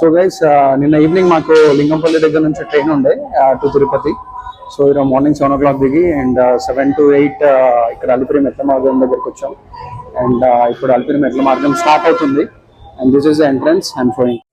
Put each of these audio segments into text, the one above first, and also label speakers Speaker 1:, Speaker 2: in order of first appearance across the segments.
Speaker 1: So guys నిన్న evening మాకు లింగంపల్లి దగ్గర నుంచి ట్రైన్ ఉండే టు తిరుపతి. సో ఈరోజు మార్నింగ్ 7 o'clock దిగి అండ్ 7 to 8 ఇక్కడ అలిపిరి మెట్ల మార్గం దగ్గరకు వచ్చాం. అండ్ ఇప్పుడు అలిపిరి మెట్ల మార్గం స్టార్ట్ అవుతుంది. And this is the entrance and going.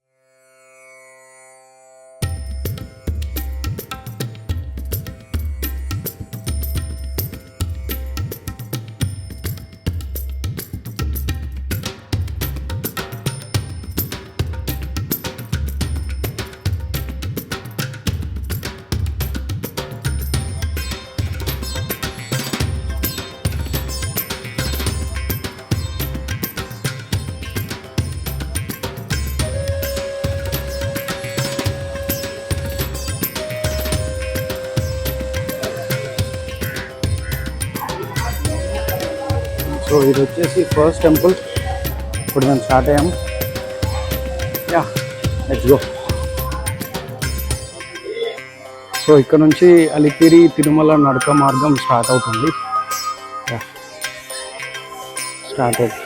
Speaker 1: So ఇది వచ్చేసి ఫస్ట్ టెంపుల్. ఇప్పుడు మేము స్టార్ట్ అయ్యాము. Yeah let's go. సో ఇక్కడ నుంచి అలిపిరి తిరుమల నడక మార్గం స్టార్ట్ అవుతుంది. స్టార్ట్ అవుతుంది.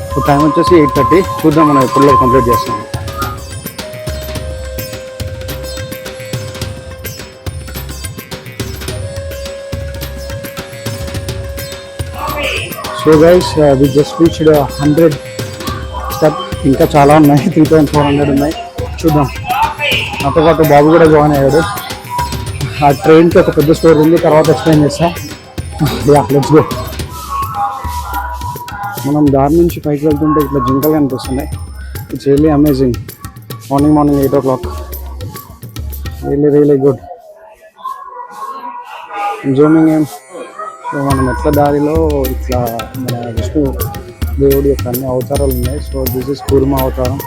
Speaker 1: ఇప్పుడు టైం వచ్చేసి 8:30. చూద్దాం మనం ఎప్పుడులో కంప్లీట్ చేస్తాం. So guys we just reached 100 step. ఇంకా చాలా ఉన్నాయి, 3,400 ఉన్నాయి. చూద్దాం. నాతో పాటు బాబు కూడా జాయిన్ అయ్యాడు. ఆ ట్రైన్కి ఒక పెద్ద స్టోరీ ఉంది, తర్వాత ఎక్స్ప్లెయిన్ చేస్తా. Yeah let's go. మనం దారి నుంచి పైకి వెళ్తుంటే ఇట్లా జింకలు కనిపిస్తున్నాయి. It's really amazing. Morning 8 o'clock. Really good. Zooming ఏం. సో మనం ఎట్లా దారిలో ఇట్లా మన విష్ణు దేవుడి యొక్క అన్ని అవతారాలు ఉన్నాయి. సో దిస్ ఇస్ కూర్మ అవతారం.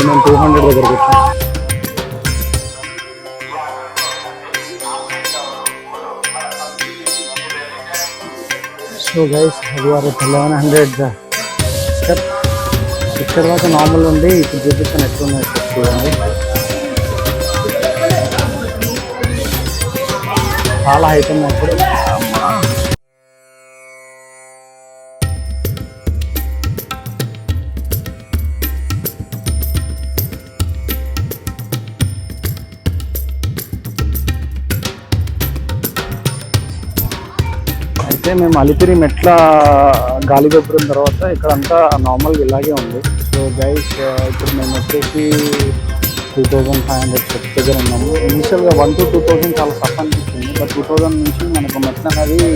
Speaker 1: మేము 200 దగ్గరకు వచ్చాం. సో గైస్ అది వారు 1100 స్టెప్. ఇక్కడ దాకా నార్మల్ ఉంది. ఇప్పుడు చూపిస్తాను ఎట్లున్నాయి స్టెప్స్ చూడండి. చాలా హైట్ ఉన్నాయి ఇప్పుడు. అయితే మేము అలిపిరి మెట్ల గాలిగోపురం తర్వాత ఇక్కడ అంతా నార్మల్గా ఇలాగే ఉంది. సో గైస్ ఇప్పుడు మేము వచ్చేసి 2,500 స్టెప్స్ దగ్గర ఉన్నాము. ఇనిషియల్గా 1 to 2,000 చాలా టఫ్ అనిపించింది. బట్ 2,000 నుంచి మనకు మెట్లు అనేది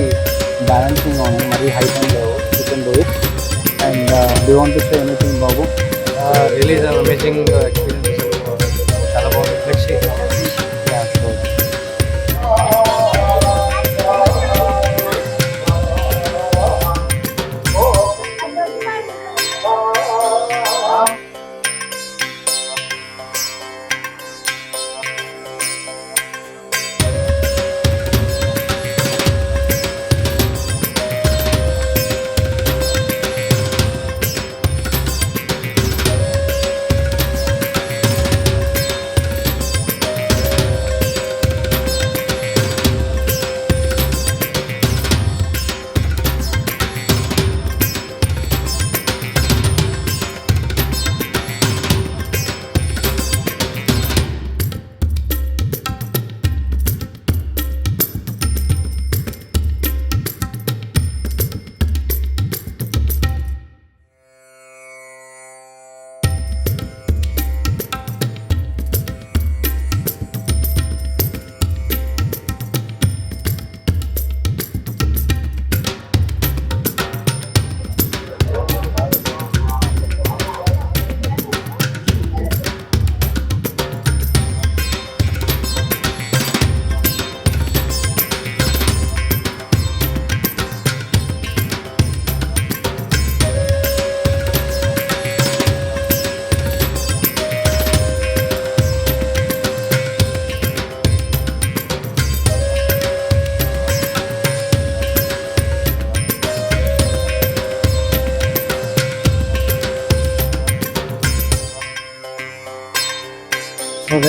Speaker 1: బ్యాలెన్సింగ్గా ఉంది. మరీ హైట్ అండ్ లేవు. You can do it. And do want to say anything Babu?
Speaker 2: Really amazing experience. చాలా బాగుంది. ఫ్రెష్.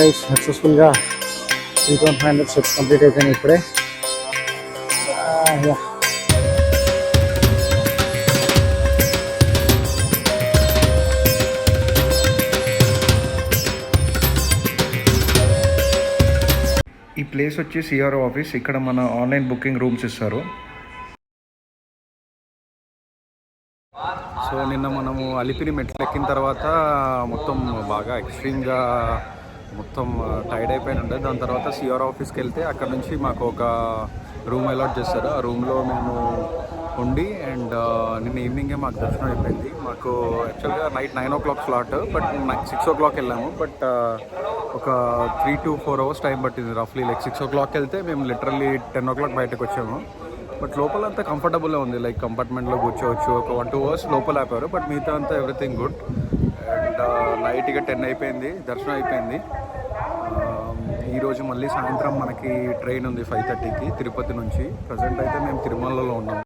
Speaker 1: గైస్ సక్సెస్ఫుల్గా 3500 స్టెప్స్ కంప్లీట్ అయిపోయినాయి ఇప్పుడే. Yeah.
Speaker 3: ఈ ప్లేస్ వచ్చి సిఆర్ఓ ఆఫీస్. ఇక్కడ మన ఆన్లైన్ బుకింగ్ రూమ్స్ ఇస్తారు.
Speaker 1: సో నిన్న మనము అలిపిరి మెట్లు ఎక్కిన తర్వాత మొత్తం బాగా ఎక్స్ట్రీమ్గా మొత్తం టైర్డ్ అయిపోయిన ఉండే. దాని తర్వాత సిఆర్ ఆఫీస్కి వెళ్తే అక్కడ నుంచి మాకు ఒక రూమ్ అలాట్ చేస్తారు. ఆ రూమ్లో మేము ఉండి అండ్ నిన్న ఈవినింగే మాకు దర్శనం అయిపోయింది. మాకు యాక్చువల్గా night 9 o'clock slot, but 6 o'clock వెళ్ళాము. బట్ ఒక 3 to 4 hours టైం పట్టింది రఫ్లీ. లైక్ 6 o'clock వెళ్తే మేము లిటరల్లీ 10 o'clock బయటకు వచ్చాము. బట్ లోపల అంతా కంఫర్టబుల్గా ఉంది. లైక్ కంపార్ట్మెంట్లో కూర్చోవచ్చు. ఒక 1-2 hours లోపల ఆపారు, బట్ మిగతా అంతా ఎవ్రీథింగ్ గుడ్. అండ్ నైట్గా 10 అయిపోయింది, దర్శనం అయిపోయింది. ఈరోజు మళ్ళీ సాయంత్రం మనకి ట్రైన్ ఉంది 5:30కి తిరుపతి నుంచి. ప్రజెంట్ అయితే మేము తిరుమలలో ఉన్నాము.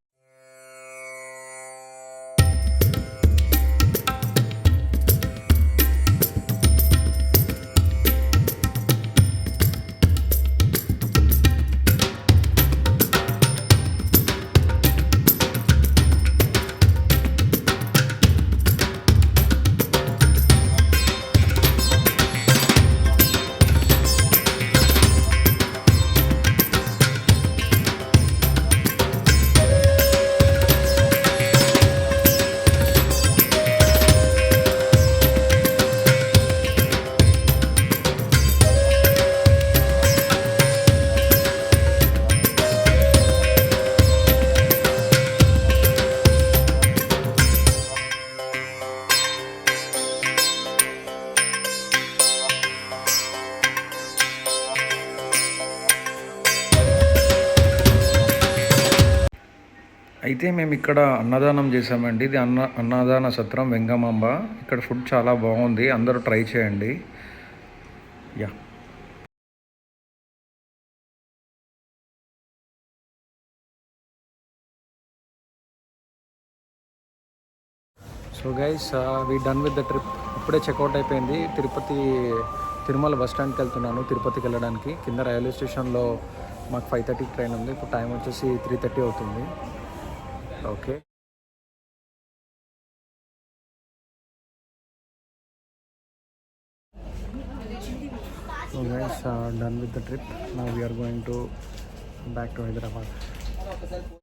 Speaker 3: అయితే మేము ఇక్కడ అన్నదానం చేసామండి. ఇది అన్నదాన సత్రం వెంగమాంబ. ఇక్కడ ఫుడ్ చాలా బాగుంది, అందరూ ట్రై చేయండి. Yeah.
Speaker 1: So guys we done with the trip. ఇప్పుడే చెక్అవుట్ అయిపోయింది. తిరుమల బస్ స్టాండ్కి వెళ్తున్నాను తిరుపతికి వెళ్ళడానికి. కింద రైల్వే స్టేషన్లో మాకు 5:30కి ట్రైన్ ఉంది. ఇప్పుడు టైం వచ్చేసి 3:30 అవుతుంది. Okay. So guys, done with the trip. Now we are going to back to Hyderabad.